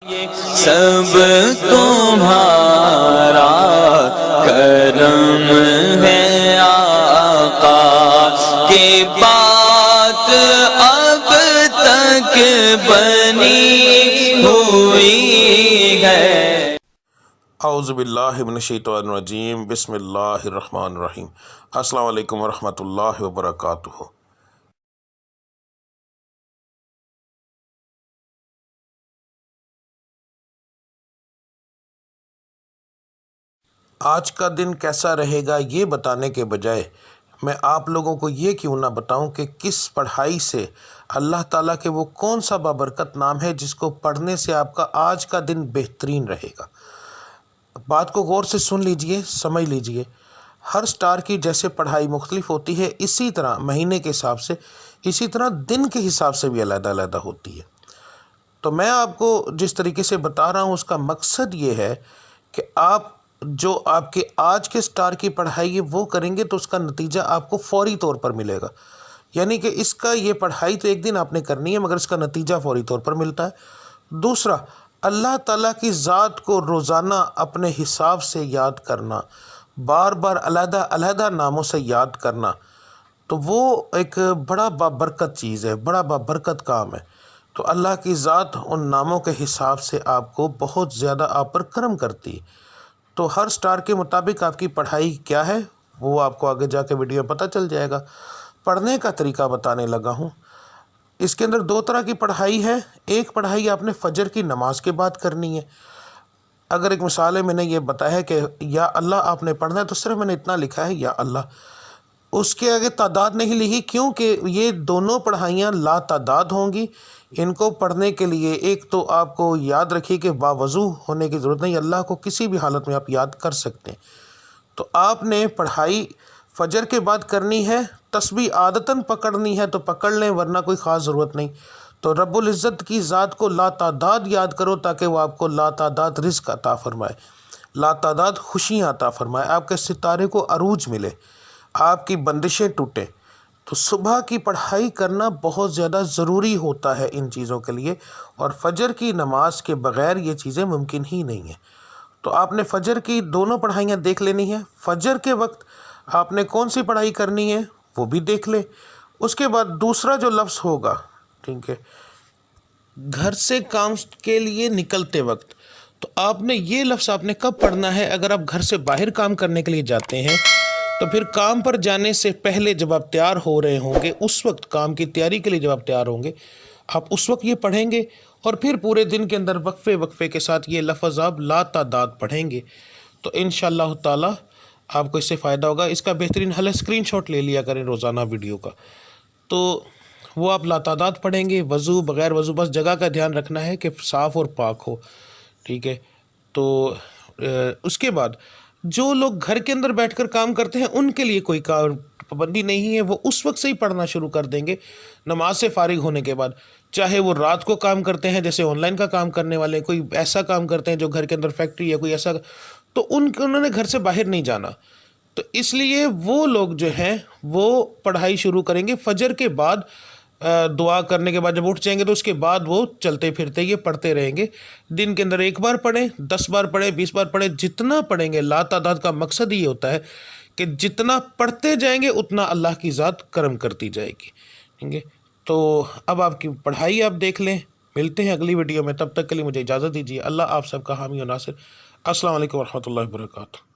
سب تمہارا کرم ہے آقا کی بات اب تک بنی ہوئی ہے۔ اعوذ باللہ من الشیطان الرجیم، بسم اللہ الرحمن الرحیم۔ السلام علیکم ورحمۃ اللہ وبرکاتہ۔ آج کا دن کیسا رہے گا یہ بتانے کے بجائے میں آپ لوگوں کو یہ کیوں نہ بتاؤں کہ کس پڑھائی سے اللہ تعالیٰ کے وہ کون سا بابرکت نام ہے جس کو پڑھنے سے آپ کا آج کا دن بہترین رہے گا۔ بات کو غور سے سن لیجئے، سمجھ لیجئے۔ ہر سٹار کی جیسے پڑھائی مختلف ہوتی ہے، اسی طرح مہینے کے حساب سے، اسی طرح دن کے حساب سے بھی علیحدہ علیحدہ ہوتی ہے۔ تو میں آپ کو جس طریقے سے بتا رہا ہوں اس کا مقصد یہ ہے کہ آپ جو آپ کے آج کے سٹار کی پڑھائی ہے وہ کریں گے تو اس کا نتیجہ آپ کو فوری طور پر ملے گا۔ یعنی کہ اس کا یہ پڑھائی تو ایک دن آپ نے کرنی ہے مگر اس کا نتیجہ فوری طور پر ملتا ہے۔ دوسرا، اللہ تعالیٰ کی ذات کو روزانہ اپنے حساب سے یاد کرنا، بار بار علیحدہ علیحدہ ناموں سے یاد کرنا، تو وہ ایک بڑا بابرکت چیز ہے، بڑا بابرکت کام ہے۔ تو اللہ کی ذات ان ناموں کے حساب سے آپ کو بہت زیادہ آپ پر کرم کرتی ہے۔ تو ہر سٹار کے مطابق آپ کی پڑھائی کیا ہے وہ آپ کو آگے جا کے ویڈیو میں پتہ چل جائے گا۔ پڑھنے کا طریقہ بتانے لگا ہوں۔ اس کے اندر دو طرح کی پڑھائی ہے۔ ایک پڑھائی آپ نے فجر کی نماز کے بعد کرنی ہے۔ اگر ایک مثال ہے، میں نے یہ بتایا ہے کہ یا اللہ آپ نے پڑھنا ہے تو صرف میں نے اتنا لکھا ہے یا اللہ، اس کے آگے تعداد نہیں لکھی کیونکہ یہ دونوں پڑھائیاں لا تعداد ہوں گی۔ ان کو پڑھنے کے لیے ایک تو آپ کو یاد رکھیے کہ باوضو ہونے کی ضرورت نہیں، اللہ کو کسی بھی حالت میں آپ یاد کر سکتے ہیں۔ تو آپ نے پڑھائی فجر کے بعد کرنی ہے، تسبیح عادتاً پکڑنی ہے تو پکڑ لیں ورنہ کوئی خاص ضرورت نہیں۔ تو رب العزت کی ذات کو لا تعداد یاد کرو تاکہ وہ آپ کو لا تعداد رزق عطا فرمائے، لا تعداد خوشیاں عطا فرمائے، آپ کے ستارے کو عروج ملے، آپ کی بندشیں ٹوٹیں۔ تو صبح کی پڑھائی کرنا بہت زیادہ ضروری ہوتا ہے ان چیزوں کے لیے، اور فجر کی نماز کے بغیر یہ چیزیں ممکن ہی نہیں ہیں۔ تو آپ نے فجر کی دونوں پڑھائیاں دیکھ لینی ہیں۔ فجر کے وقت آپ نے کون سی پڑھائی کرنی ہے وہ بھی دیکھ لیں۔ اس کے بعد دوسرا جو لفظ ہوگا، ٹھیک ہے، گھر سے کام کے لیے نکلتے وقت، تو آپ نے یہ لفظ آپ نے کب پڑھنا ہے؟ اگر آپ گھر سے باہر کام کرنے کے لیے جاتے ہیں تو پھر کام پر جانے سے پہلے جب آپ تیار ہو رہے ہوں گے، اس وقت کام کی تیاری کے لیے جب آپ تیار ہوں گے، آپ اس وقت یہ پڑھیں گے، اور پھر پورے دن کے اندر وقفے وقفے کے ساتھ یہ لفظ آپ لا تعداد پڑھیں گے تو انشاءاللہ تعالی آپ کو اس سے فائدہ ہوگا۔ اس کا بہترین حل ہے اسکرین شاٹ لے لیا کریں روزانہ ویڈیو کا، تو وہ آپ لا تعداد پڑھیں گے، وضو بغیر وضو، بس جگہ کا دھیان رکھنا ہے کہ صاف اور پاک ہو، ٹھیک ہے۔ تو اس کے بعد جو لوگ گھر کے اندر بیٹھ کر کام کرتے ہیں ان کے لیے کوئی پابندی نہیں ہے، وہ اس وقت سے ہی پڑھنا شروع کر دیں گے نماز سے فارغ ہونے کے بعد، چاہے وہ رات کو کام کرتے ہیں جیسے آن لائن کا کام کرنے والے، کوئی ایسا کام کرتے ہیں جو گھر کے اندر فیکٹری یا کوئی ایسا، تو انہوں نے گھر سے باہر نہیں جانا، تو اس لیے وہ لوگ جو ہیں وہ پڑھائی شروع کریں گے فجر کے بعد، دعا کرنے کے بعد جب اٹھ جائیں گے تو اس کے بعد وہ چلتے پھرتے یہ پڑھتے رہیں گے۔ دن کے اندر 1 بار پڑھیں، 10 بار پڑھیں، 20 بار پڑھیں، جتنا پڑھیں گے۔ لا تعداد کا مقصد یہ ہوتا ہے کہ جتنا پڑھتے جائیں گے اتنا اللہ کی ذات کرم کرتی جائے گی، ٹھیک ہے۔ تو اب آپ کی پڑھائی آپ دیکھ لیں۔ ملتے ہیں اگلی ویڈیو میں، تب تک کے لیے مجھے اجازت دیجیے۔ اللہ آپ سب کا حامی و ناصر۔ السلام علیکم ورحمۃ اللہ وبرکاتہ۔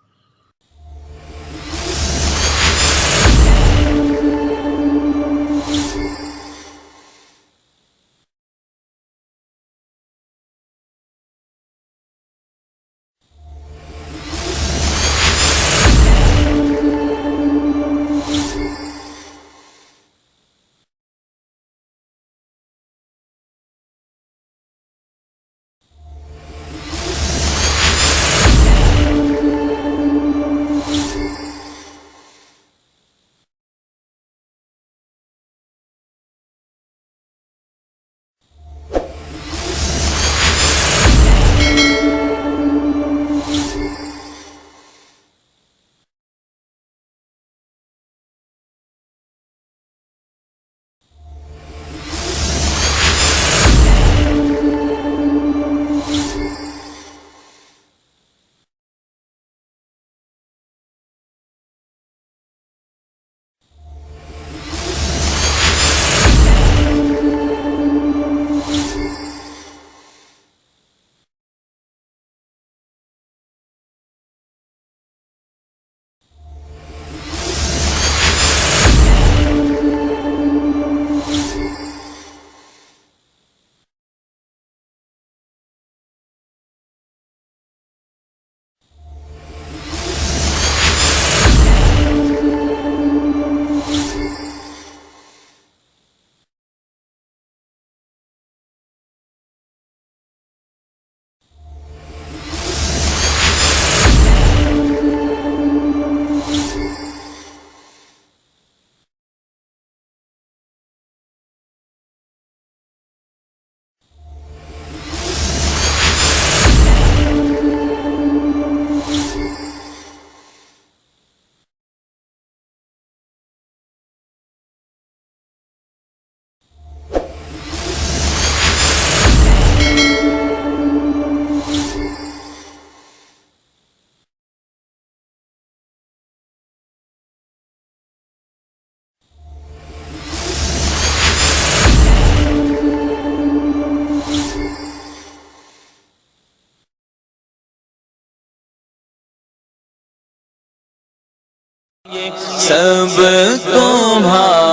سب تمہارا